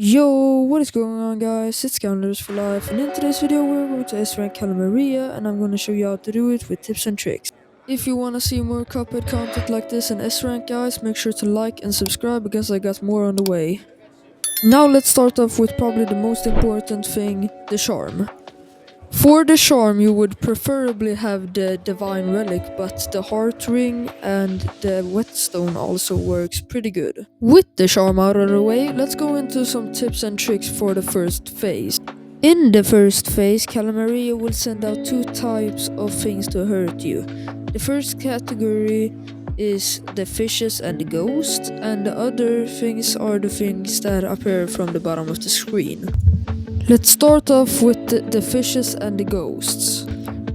Yo, what is going on guys? It's Calendars for Life, and in today's video we're going to S-rank CALAMRIA and I'm going to show you how to do it with tips and tricks. If you want to see more CUPHEAD content like this in S-rank guys, make sure to like and subscribe because I got more on the way. Now let's start off with probably the most important thing, the charm. For the charm you would preferably have the divine relic, but the heart ring and the whetstone also works pretty good. With the charm out of the way, let's go into some tips and tricks for the first phase. In the first phase, CALAMRIA will send out two types of things to hurt you. The first category is the fishes and the ghosts, and the other things are the things that appear from the bottom of the screen. Let's start off with the fishes and the ghosts.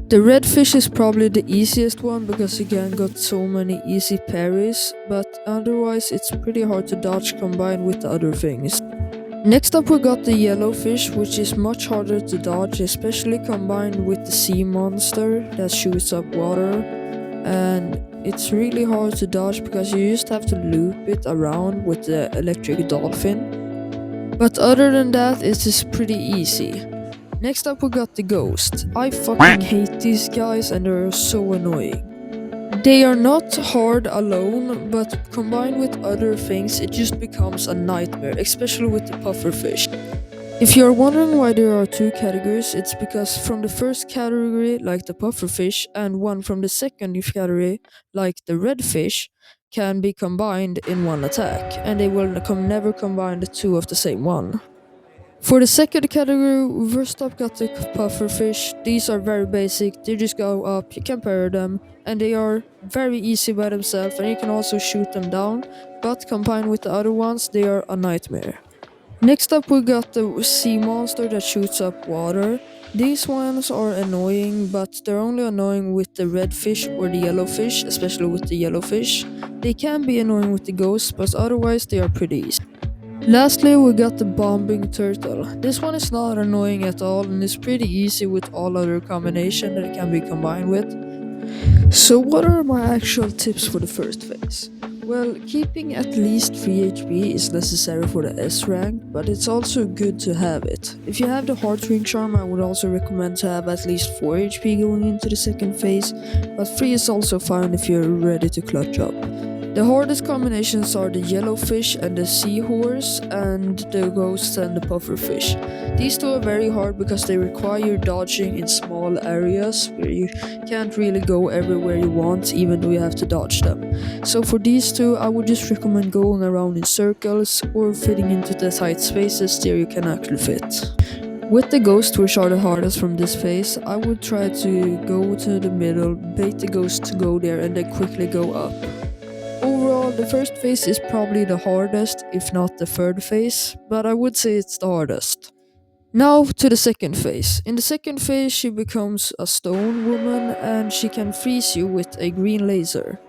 The red fish is probably the easiest one because you can got so many easy parries, but otherwise it's pretty hard to dodge combined with the other things. Next up we got the yellow fish, which is much harder to dodge, especially combined with the sea monster that shoots up water, and it's really hard to dodge because you just have to loop it around with the electric dolphin. But other than that, it is pretty easy. Next up we got the ghost. I fucking hate these guys and they're so annoying. They are not hard alone, but combined with other things it just becomes a nightmare, especially with the pufferfish. If you're wondering why there are two categories, it's because from the first category, like the pufferfish, and one from the second category, like the redfish, can be combined in one attack, and they will never combine the two of the same one. For the second category, we first up got the pufferfish. These are very basic, they just go up, you can parry them, and they are very easy by themselves, and you can also shoot them down, but combined with the other ones, they are a nightmare. Next up we got the sea monster that shoots up water. These ones are annoying, but they're only annoying with the red fish or the yellow fish, especially with the yellow fish. They can be annoying with the ghosts, but otherwise they are pretty easy. Lastly we got the bombing turtle. This one is not annoying at all and is pretty easy with all other combination that it can be combined with. So what are my actual tips for the first phase? Well, keeping at least 3 HP is necessary for the S rank, but it's also good to have it. If you have the heart ring charm, I would also recommend to have at least 4 HP going into the second phase, but 3 is also fine if you're ready to clutch up. The hardest combinations are the yellowfish and the seahorse, and the ghost and the pufferfish. These two are very hard because they require dodging in small areas where you can't really go everywhere you want, even though you have to dodge them. So for these two, I would just recommend going around in circles or fitting into the tight spaces there you can actually fit. With the ghost, which are the hardest from this phase, I would try to go to the middle, bait the ghost to go there, and then quickly go up. Overall, the first phase is probably the hardest, if not the third phase, but I would say it's the hardest. Now to the second phase. In the second phase, she becomes a stone woman and she can freeze you with a green laser.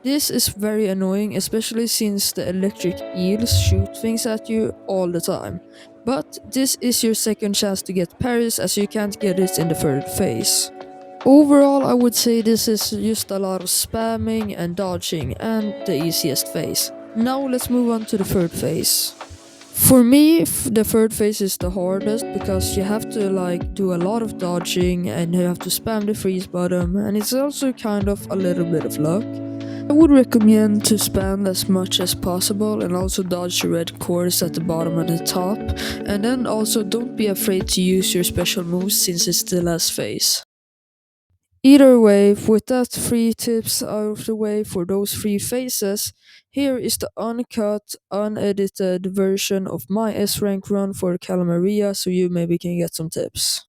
This is very annoying, especially since the electric eels shoot things at you all the time. But this is your second chance to get parries, as you can't get it in the third phase. Overall, I would say this is just a lot of spamming and dodging and the easiest phase. Now let's move on to the third phase. For me, the third phase is the hardest because you have to do a lot of dodging and you have to spam the freeze button, and it's also kind of a little bit of luck. I would recommend to spam as much as possible and also dodge the red cores at the bottom and the top, and then also don't be afraid to use your special moves since it's the last phase. Either way, with that 3 tips out of the way for those 3 phases, here is the uncut, unedited version of my S rank run for CALAMRIA, so you maybe can get some tips.